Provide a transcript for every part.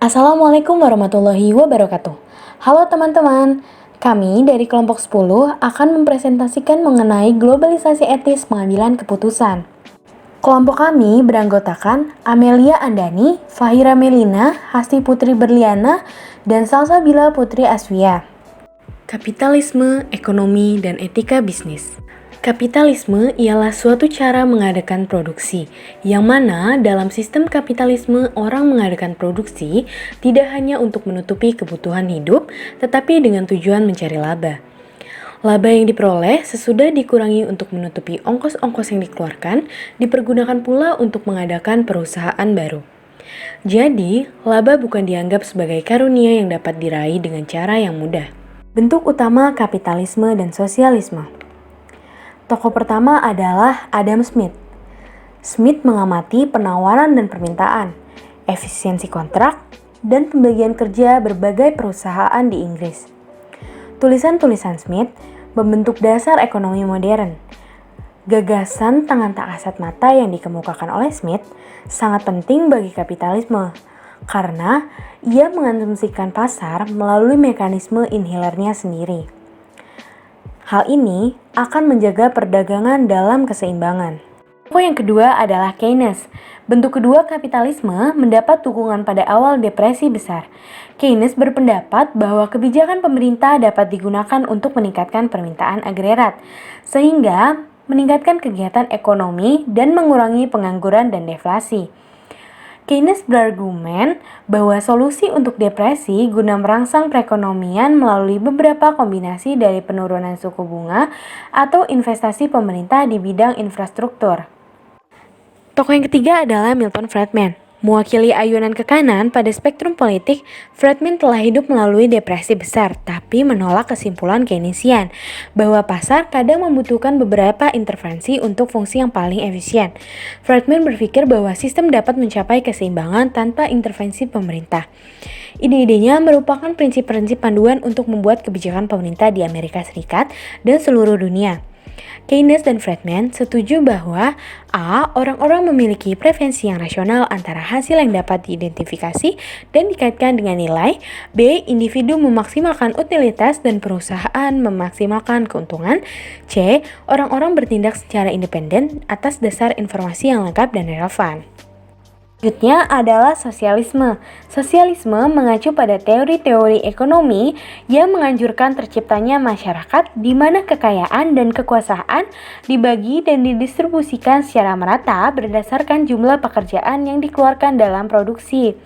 Assalamualaikum warahmatullahi wabarakatuh. Halo teman-teman, kami dari kelompok 10 akan mempresentasikan mengenai globalisasi etis pengambilan keputusan. Kelompok kami beranggotakan Amelia Andani, Fahira Melina, Hasti Putri Berliana, dan Salsabila Putri Aswia. Kapitalisme, ekonomi, dan etika bisnis. Kapitalisme ialah suatu cara mengadakan produksi, yang mana dalam sistem kapitalisme orang mengadakan produksi tidak hanya untuk menutupi kebutuhan hidup, tetapi dengan tujuan mencari laba. Laba yang diperoleh sesudah dikurangi untuk menutupi ongkos-ongkos yang dikeluarkan, dipergunakan pula untuk mengadakan perusahaan baru. Jadi, laba bukan dianggap sebagai karunia yang dapat diraih dengan cara yang mudah. Bentuk utama kapitalisme dan sosialisme. Tokoh pertama adalah Adam Smith. Smith mengamati penawaran dan permintaan, efisiensi kontrak, dan pembagian kerja berbagai perusahaan di Inggris. Tulisan-tulisan Smith membentuk dasar ekonomi modern. Gagasan tangan tak kasat mata yang dikemukakan oleh Smith sangat penting bagi kapitalisme, karena ia mengasumsikan pasar melalui mekanisme inhilernya sendiri. Hal ini akan menjaga perdagangan dalam keseimbangan. Tokoh yang kedua adalah Keynes. Bentuk kedua kapitalisme mendapat dukungan pada awal depresi besar. Keynes berpendapat bahwa kebijakan pemerintah dapat digunakan untuk meningkatkan permintaan agregat, sehingga meningkatkan kegiatan ekonomi dan mengurangi pengangguran dan deflasi. Keynes berargumen bahwa solusi untuk depresi guna merangsang perekonomian melalui beberapa kombinasi dari penurunan suku bunga atau investasi pemerintah di bidang infrastruktur. Tokoh yang ketiga adalah Milton Friedman. Mewakili ayunan ke kanan pada spektrum politik, Friedman telah hidup melalui depresi besar, tapi menolak kesimpulan Keynesian bahwa pasar kadang membutuhkan beberapa intervensi untuk fungsi yang paling efisien. Friedman berpikir bahwa sistem dapat mencapai keseimbangan tanpa intervensi pemerintah. Ide-idenya merupakan prinsip-prinsip panduan untuk membuat kebijakan pemerintah di Amerika Serikat dan seluruh dunia. Keynes dan Friedman setuju bahwa A. Orang-orang memiliki preferensi yang rasional antara hasil yang dapat diidentifikasi dan dikaitkan dengan nilai. B. Individu memaksimalkan utilitas dan perusahaan memaksimalkan keuntungan. C. Orang-orang bertindak secara independen atas dasar informasi yang lengkap dan relevan. Selanjutnya adalah sosialisme. Sosialisme mengacu pada teori-teori ekonomi yang menganjurkan terciptanya masyarakat di mana kekayaan dan kekuasaan dibagi dan didistribusikan secara merata berdasarkan jumlah pekerjaan yang dikeluarkan dalam produksi.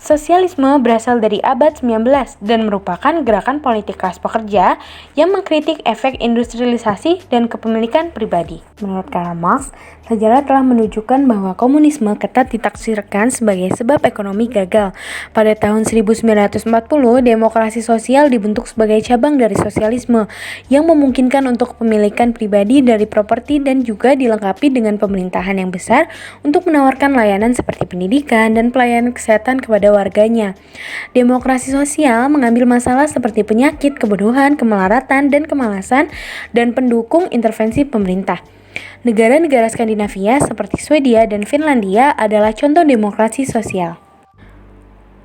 Sosialisme berasal dari abad 19 dan merupakan gerakan politik kelas pekerja yang mengkritik efek industrialisasi dan kepemilikan pribadi. Menurut Karl Marx, sejarah telah menunjukkan bahwa komunisme ketat ditaksirkan sebagai sebab ekonomi gagal. Pada tahun 1940, demokrasi sosial dibentuk sebagai cabang dari sosialisme yang memungkinkan untuk kepemilikan pribadi dari properti dan juga dilengkapi dengan pemerintahan yang besar untuk menawarkan layanan seperti pendidikan dan pelayanan kesehatan kepada warganya. Demokrasi sosial mengambil masalah seperti penyakit, kebodohan, kemelaratan, dan kemalasan dan pendukung intervensi pemerintah. Negara-negara Skandinavia seperti Swedia dan Finlandia adalah contoh demokrasi sosial.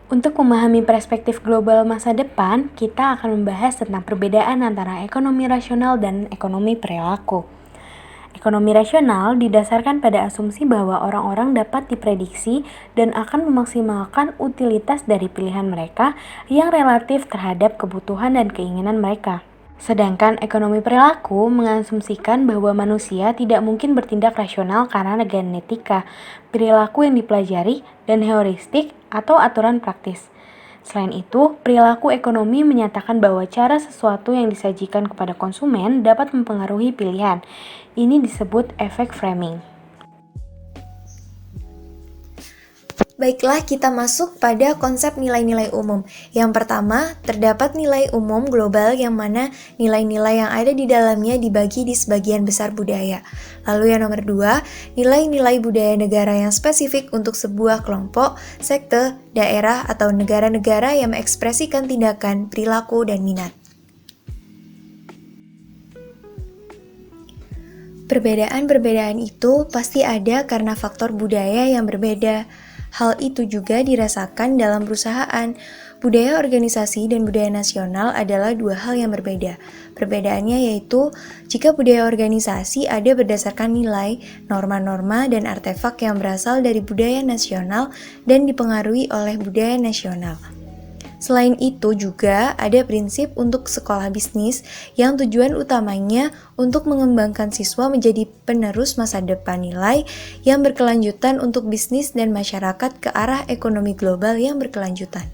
Untuk memahami perspektif global masa depan, kita akan membahas tentang perbedaan antara ekonomi rasional dan ekonomi perilaku. Ekonomi rasional didasarkan pada asumsi bahwa orang-orang dapat diprediksi dan akan memaksimalkan utilitas dari pilihan mereka yang relatif terhadap kebutuhan dan keinginan mereka. Sedangkan ekonomi perilaku mengasumsikan bahwa manusia tidak mungkin bertindak rasional karena genetika, perilaku yang dipelajari, dan heuristik atau aturan praktis. Selain itu, perilaku ekonomi menyatakan bahwa cara sesuatu yang disajikan kepada konsumen dapat mempengaruhi pilihan. Ini disebut efek framing. Baiklah, kita masuk pada konsep nilai-nilai umum. Yang pertama, terdapat nilai umum global yang mana nilai-nilai yang ada di dalamnya dibagi di sebagian besar budaya. Lalu yang nomor dua, nilai-nilai budaya negara yang spesifik untuk sebuah kelompok, sekte, daerah, atau negara-negara yang mengekspresikan tindakan, perilaku, dan minat. Perbedaan-perbedaan itu pasti ada karena faktor budaya yang berbeda. Hal itu juga dirasakan dalam perusahaan. Budaya organisasi dan budaya nasional adalah dua hal yang berbeda. Perbedaannya yaitu, jika budaya organisasi ada berdasarkan nilai, norma-norma, dan artefak yang berasal dari budaya nasional dan dipengaruhi oleh budaya nasional. Selain itu juga ada prinsip untuk sekolah bisnis yang tujuan utamanya untuk mengembangkan siswa menjadi penerus masa depan nilai yang berkelanjutan untuk bisnis dan masyarakat ke arah ekonomi global yang berkelanjutan.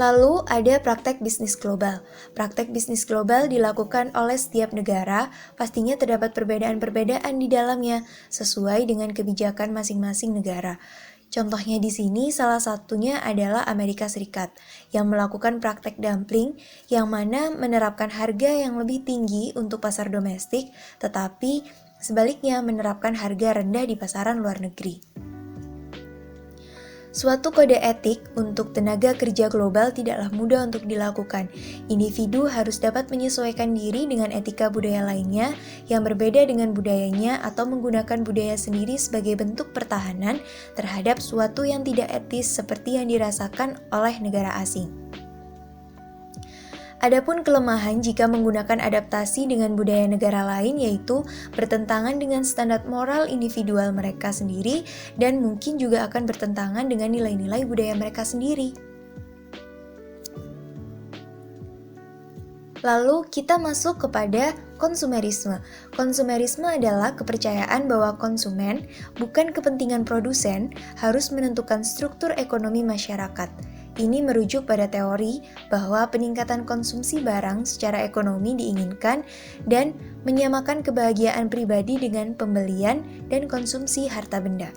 Lalu ada praktek bisnis global. Praktek bisnis global dilakukan oleh setiap negara, pastinya terdapat perbedaan-perbedaan di dalamnya sesuai dengan kebijakan masing-masing negara. Contohnya di sini salah satunya adalah Amerika Serikat yang melakukan praktek dumping yang mana menerapkan harga yang lebih tinggi untuk pasar domestik, tetapi sebaliknya menerapkan harga rendah di pasaran luar negeri. Suatu kode etik untuk tenaga kerja global tidaklah mudah untuk dilakukan. Individu harus dapat menyesuaikan diri dengan etika budaya lainnya yang berbeda dengan budayanya atau menggunakan budaya sendiri sebagai bentuk pertahanan terhadap suatu yang tidak etis seperti yang dirasakan oleh negara asing. Adapun kelemahan jika menggunakan adaptasi dengan budaya negara lain yaitu bertentangan dengan standar moral individual mereka sendiri dan mungkin juga akan bertentangan dengan nilai-nilai budaya mereka sendiri. Lalu kita masuk kepada konsumerisme. Konsumerisme adalah kepercayaan bahwa konsumen, bukan kepentingan produsen, harus menentukan struktur ekonomi masyarakat. Ini merujuk pada teori bahwa peningkatan konsumsi barang secara ekonomi diinginkan dan menyamakan kebahagiaan pribadi dengan pembelian dan konsumsi harta benda.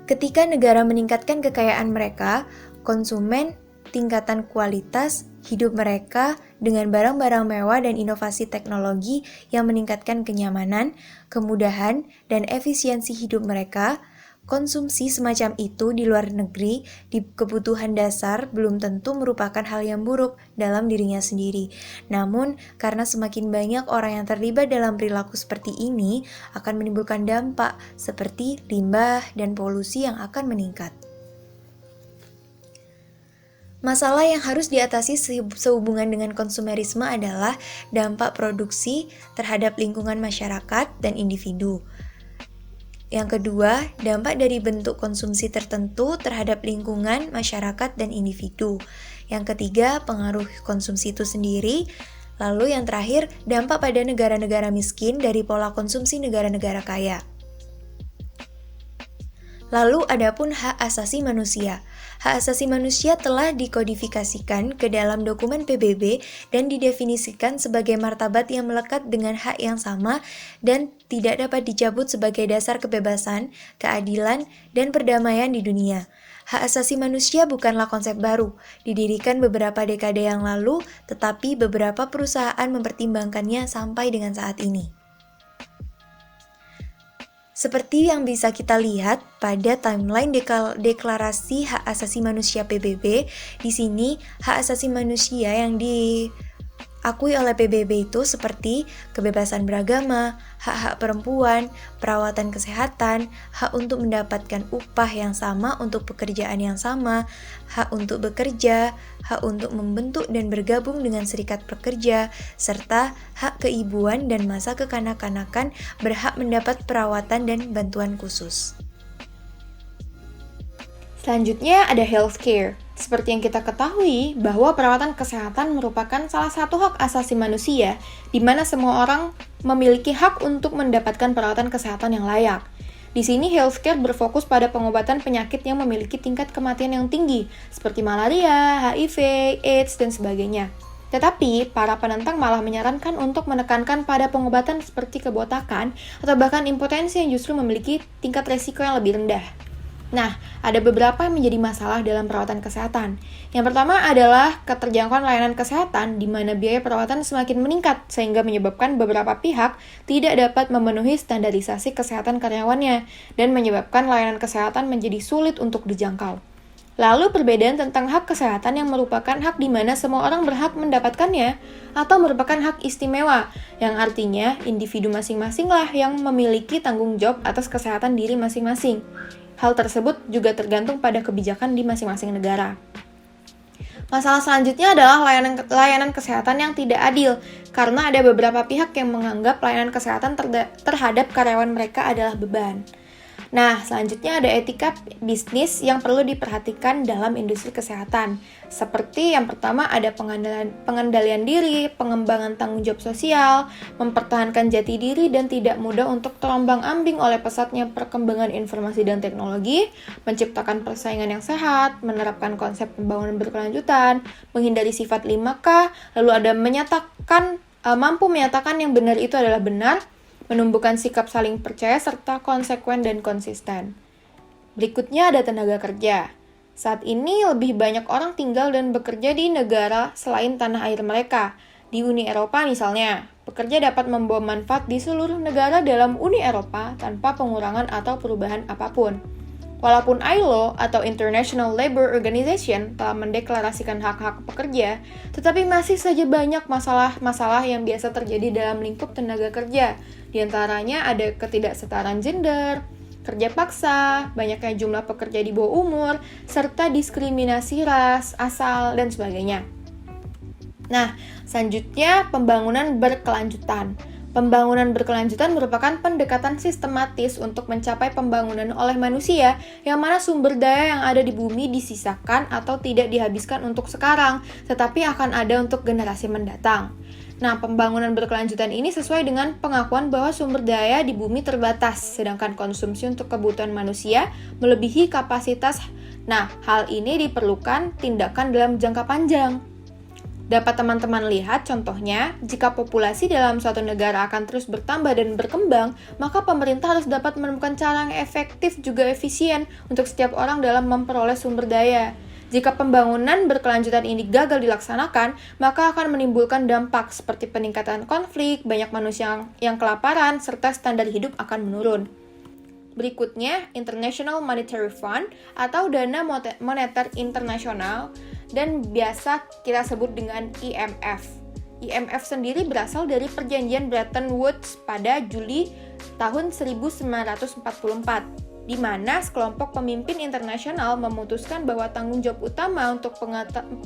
Ketika negara meningkatkan kekayaan mereka, konsumen tingkatan kualitas hidup mereka dengan barang-barang mewah dan inovasi teknologi yang meningkatkan kenyamanan, kemudahan, dan efisiensi hidup mereka. Konsumsi semacam itu di luar negeri di kebutuhan dasar belum tentu merupakan hal yang buruk dalam dirinya sendiri. Namun, karena semakin banyak orang yang terlibat dalam perilaku seperti ini akan menimbulkan dampak seperti limbah dan polusi yang akan meningkat. Masalah yang harus diatasi sehubungan dengan konsumerisme adalah dampak produksi terhadap lingkungan masyarakat dan individu. Yang kedua, dampak dari bentuk konsumsi tertentu terhadap lingkungan, masyarakat, dan individu. Yang ketiga, pengaruh konsumsi itu sendiri. Lalu yang terakhir, dampak pada negara-negara miskin dari pola konsumsi negara-negara kaya. Lalu adapun hak asasi manusia. Hak asasi manusia telah dikodifikasikan ke dalam dokumen PBB dan didefinisikan sebagai martabat yang melekat dengan hak yang sama dan tidak dapat dicabut sebagai dasar kebebasan, keadilan, dan perdamaian di dunia. Hak asasi manusia bukanlah konsep baru, didirikan beberapa dekade yang lalu, tetapi beberapa perusahaan mempertimbangkannya sampai dengan saat ini. Seperti yang bisa kita lihat pada timeline deklarasi hak asasi manusia PBB, di sini hak asasi manusia yang diakui oleh PBB itu seperti kebebasan beragama, hak-hak perempuan, perawatan kesehatan, hak untuk mendapatkan upah yang sama untuk pekerjaan yang sama, hak untuk bekerja, hak untuk membentuk dan bergabung dengan serikat pekerja, serta hak keibuan dan masa kekanak-kanakan berhak mendapat perawatan dan bantuan khusus. Selanjutnya ada healthcare. Seperti yang kita ketahui bahwa perawatan kesehatan merupakan salah satu hak asasi manusia di mana semua orang memiliki hak untuk mendapatkan perawatan kesehatan yang layak. Di sini healthcare berfokus pada pengobatan penyakit yang memiliki tingkat kematian yang tinggi seperti malaria, HIV, AIDS, dan sebagainya. Tetapi, para penentang malah menyarankan untuk menekankan pada pengobatan seperti kebotakan atau bahkan impotensi yang justru memiliki tingkat resiko yang lebih rendah. Nah, ada beberapa yang menjadi masalah dalam perawatan kesehatan. Yang pertama adalah keterjangkauan layanan kesehatan di mana biaya perawatan semakin meningkat sehingga menyebabkan beberapa pihak tidak dapat memenuhi standarisasi kesehatan karyawannya dan menyebabkan layanan kesehatan menjadi sulit untuk dijangkau. Lalu perbedaan tentang hak kesehatan yang merupakan hak di mana semua orang berhak mendapatkannya atau merupakan hak istimewa yang artinya individu masing-masing lah yang memiliki tanggung jawab atas kesehatan diri masing-masing. Hal tersebut juga tergantung pada kebijakan di masing-masing negara. Masalah selanjutnya adalah layanan kesehatan yang tidak adil karena ada beberapa pihak yang menganggap layanan kesehatan terhadap karyawan mereka adalah beban. Nah, selanjutnya ada etika bisnis yang perlu diperhatikan dalam industri kesehatan. Seperti yang pertama ada pengendalian diri, pengembangan tanggung jawab sosial, mempertahankan jati diri dan tidak mudah untuk terombang-ambing oleh pesatnya perkembangan informasi dan teknologi, menciptakan persaingan yang sehat, menerapkan konsep pembangunan berkelanjutan, menghindari sifat 5K, lalu ada mampu menyatakan yang benar itu adalah benar, menumbuhkan sikap saling percaya serta konsekuen dan konsisten. Berikutnya ada tenaga kerja. Saat ini lebih banyak orang tinggal dan bekerja di negara selain tanah air mereka. Di Uni Eropa misalnya, pekerja dapat membawa manfaat di seluruh negara dalam Uni Eropa tanpa pengurangan atau perubahan apapun. Walaupun ILO atau International Labour Organization telah mendeklarasikan hak-hak pekerja, tetapi masih saja banyak masalah-masalah yang biasa terjadi dalam lingkup tenaga kerja. Di antaranya ada ketidaksetaraan gender, kerja paksa, banyaknya jumlah pekerja di bawah umur, serta diskriminasi ras, asal, dan sebagainya. Nah, selanjutnya pembangunan berkelanjutan. Pembangunan berkelanjutan merupakan pendekatan sistematis untuk mencapai pembangunan oleh manusia yang mana sumber daya yang ada di bumi disisakan atau tidak dihabiskan untuk sekarang, tetapi akan ada untuk generasi mendatang. Nah, pembangunan berkelanjutan ini sesuai dengan pengakuan bahwa sumber daya di bumi terbatas, sedangkan konsumsi untuk kebutuhan manusia melebihi kapasitas. Nah, hal ini diperlukan tindakan dalam jangka panjang. Dapat teman-teman lihat contohnya, jika populasi dalam suatu negara akan terus bertambah dan berkembang, maka pemerintah harus dapat menemukan cara yang efektif juga efisien untuk setiap orang dalam memperoleh sumber daya. Jika pembangunan berkelanjutan ini gagal dilaksanakan, maka akan menimbulkan dampak seperti peningkatan konflik, banyak manusia yang kelaparan, serta standar hidup akan menurun. Berikutnya, International Monetary Fund atau Dana Moneter Internasional dan biasa kita sebut dengan IMF. IMF sendiri berasal dari perjanjian Bretton Woods pada Juli tahun 1944, di mana sekelompok pemimpin internasional memutuskan bahwa tanggung jawab utama untuk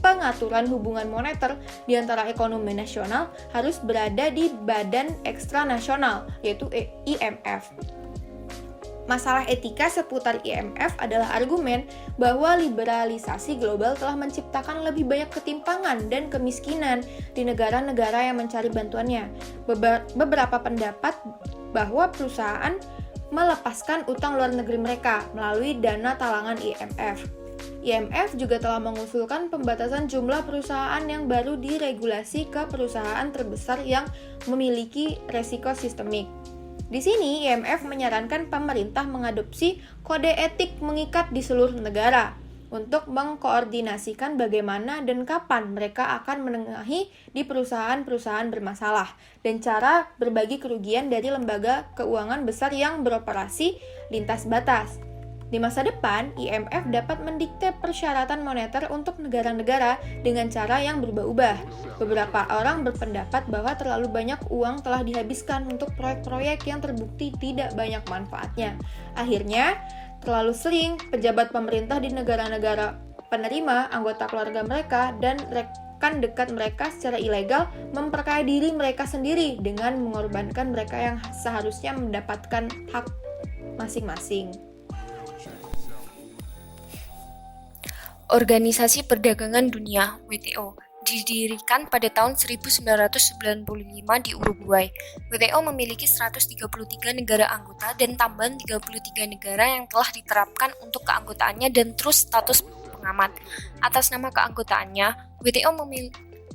pengaturan hubungan moneter di antara ekonomi nasional harus berada di badan ekstranasional, yaitu IMF. Masalah etika seputar IMF adalah argumen bahwa liberalisasi global telah menciptakan lebih banyak ketimpangan dan kemiskinan di negara-negara yang mencari bantuannya. Beberapa pendapat bahwa perusahaan melepaskan utang luar negeri mereka melalui dana talangan IMF. IMF juga telah mengusulkan pembatasan jumlah perusahaan yang baru diregulasi ke perusahaan terbesar yang memiliki resiko sistemik. Di sini, IMF menyarankan pemerintah mengadopsi kode etik mengikat di seluruh negara untuk mengkoordinasikan bagaimana dan kapan mereka akan menengahi di perusahaan-perusahaan bermasalah dan cara berbagi kerugian dari lembaga keuangan besar yang beroperasi lintas batas. Di masa depan, IMF dapat mendikte persyaratan moneter untuk negara-negara dengan cara yang berubah-ubah. Beberapa orang berpendapat bahwa terlalu banyak uang telah dihabiskan untuk proyek-proyek yang terbukti tidak banyak manfaatnya. Akhirnya, terlalu sering pejabat pemerintah di negara-negara penerima, anggota keluarga mereka, dan rekan dekat mereka secara ilegal memperkaya diri mereka sendiri dengan mengorbankan mereka yang seharusnya mendapatkan hak masing-masing. Organisasi Perdagangan Dunia (WTO) didirikan pada tahun 1995 di Uruguay. WTO memiliki 133 negara anggota dan tambahan 33 negara yang telah diterapkan untuk keanggotaannya dan terus status pengamat. Atas nama keanggotaannya, WTO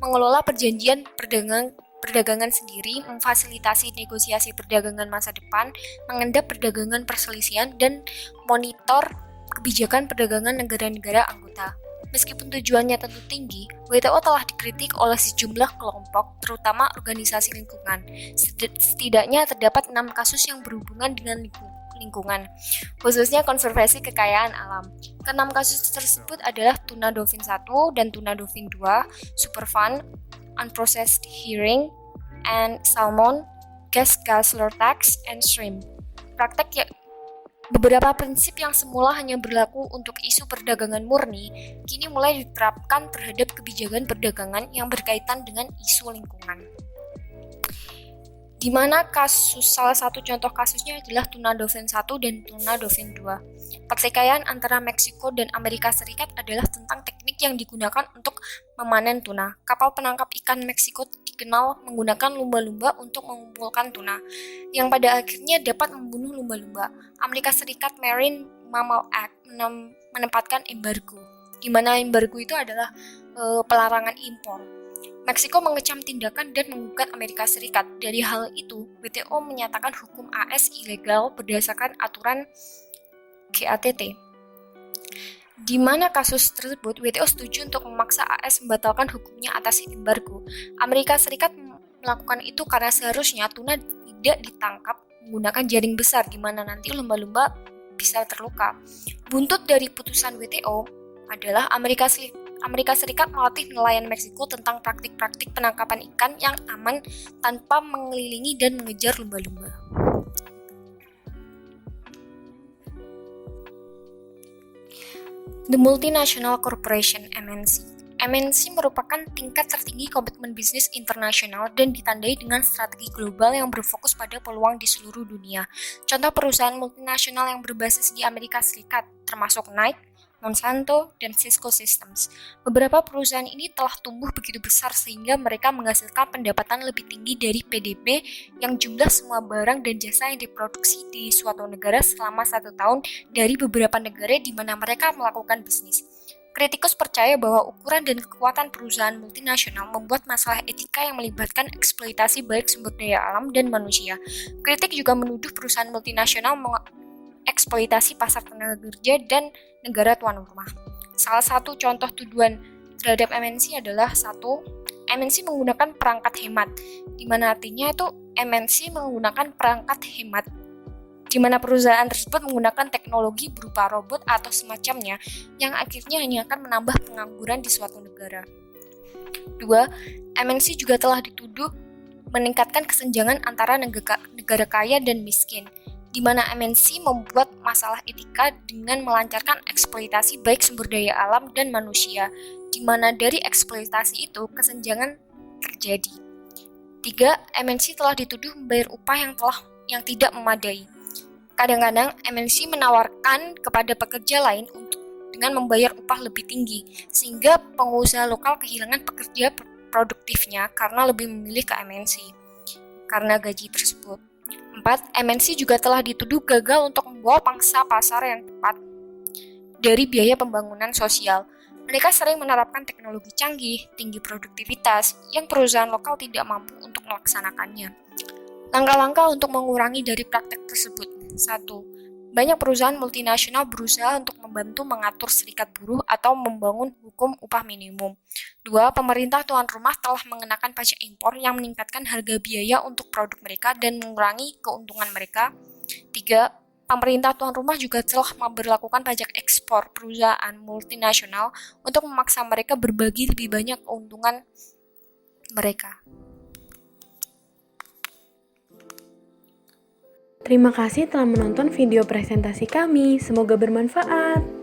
mengelola perjanjian perdagangan sendiri, memfasilitasi negosiasi perdagangan masa depan, mengendap perdagangan perselisihan, dan monitor kebijakan perdagangan negara-negara anggota. Meskipun tujuannya tentu tinggi, WTO telah dikritik oleh sejumlah kelompok, terutama organisasi lingkungan. Setidaknya terdapat 6 kasus yang berhubungan dengan lingkungan, khususnya konservasi kekayaan alam. Keenam kasus tersebut adalah tuna dolphin 1 dan tuna dolphin 2, superfan, unprocessed herring, and salmon, gaskasler tax, and shrimp. Beberapa prinsip yang semula hanya berlaku untuk isu perdagangan murni, kini mulai diterapkan terhadap kebijakan perdagangan yang berkaitan dengan isu lingkungan. Di mana salah satu contoh kasusnya adalah tuna dolphin 1 dan tuna dolphin 2. Pertikaian antara Meksiko dan Amerika Serikat adalah tentang teknik yang digunakan untuk memanen tuna. Kapal penangkap ikan Meksiko dikenal menggunakan lumba-lumba untuk mengumpulkan tuna, yang pada akhirnya dapat membunuh lumba-lumba. Amerika Serikat Marine Mammal Act menempatkan embargo, di mana embargo itu adalah pelarangan impor. Meksiko mengecam tindakan dan menggugat Amerika Serikat. Dari hal itu, WTO menyatakan hukum AS ilegal berdasarkan aturan GATT. Di mana kasus tersebut, WTO setuju untuk memaksa AS membatalkan hukumnya atas embargo. Amerika Serikat melakukan itu karena seharusnya tuna tidak ditangkap menggunakan jaring besar, di mana nanti lumba-lumba bisa terluka. Buntut dari putusan WTO adalah Amerika Serikat melatih nelayan Meksiko tentang praktik-praktik penangkapan ikan yang aman tanpa mengelilingi dan mengejar lumba-lumba. The Multinational Corporation (MNC). MNC merupakan tingkat tertinggi komitmen bisnis internasional dan ditandai dengan strategi global yang berfokus pada peluang di seluruh dunia. Contoh perusahaan multinasional yang berbasis di Amerika Serikat termasuk Nike, Monsanto, dan Cisco Systems. Beberapa perusahaan ini telah tumbuh begitu besar sehingga mereka menghasilkan pendapatan lebih tinggi dari PDB yang jumlah semua barang dan jasa yang diproduksi di suatu negara selama 1 tahun dari beberapa negara di mana mereka melakukan bisnis. Kritikus percaya bahwa ukuran dan kekuatan perusahaan multinasional membuat masalah etika yang melibatkan eksploitasi baik sumber daya alam dan manusia. Kritik juga menuduh perusahaan multinasional eksploitasi pasar tenaga kerja dan negara tuan rumah. Salah satu contoh tuduhan terhadap MNC adalah 1. MNC menggunakan perangkat hemat, di mana artinya itu MNC menggunakan perangkat hemat, di mana perusahaan tersebut menggunakan teknologi berupa robot atau semacamnya yang akhirnya hanya akan menambah pengangguran di suatu negara. 2. MNC juga telah dituduh meningkatkan kesenjangan antara negara kaya dan miskin, di mana MNC membuat masalah etika dengan melancarkan eksploitasi baik sumber daya alam dan manusia, di mana dari eksploitasi itu kesenjangan terjadi. 3. MNC telah dituduh membayar upah yang tidak memadai. Kadang-kadang MNC menawarkan kepada pekerja lain dengan membayar upah lebih tinggi, sehingga pengusaha lokal kehilangan pekerja produktifnya karena lebih memilih ke MNC karena gaji tersebut. 4. MNC juga telah dituduh gagal untuk membawa pangsa pasar yang tepat dari biaya pembangunan sosial. Mereka sering menerapkan teknologi canggih, tinggi produktivitas, yang perusahaan lokal tidak mampu untuk melaksanakannya. Langkah-langkah untuk mengurangi dari praktek tersebut. 1. Banyak perusahaan multinasional berusaha untuk membantu mengatur serikat buruh atau membangun hukum upah minimum. 2. Pemerintah tuan rumah telah mengenakan pajak impor yang meningkatkan harga biaya untuk produk mereka dan mengurangi keuntungan mereka. 3. Pemerintah tuan rumah juga telah memberlakukan pajak ekspor perusahaan multinasional untuk memaksa mereka berbagi lebih banyak keuntungan mereka. Terima kasih telah menonton video presentasi kami. Semoga bermanfaat.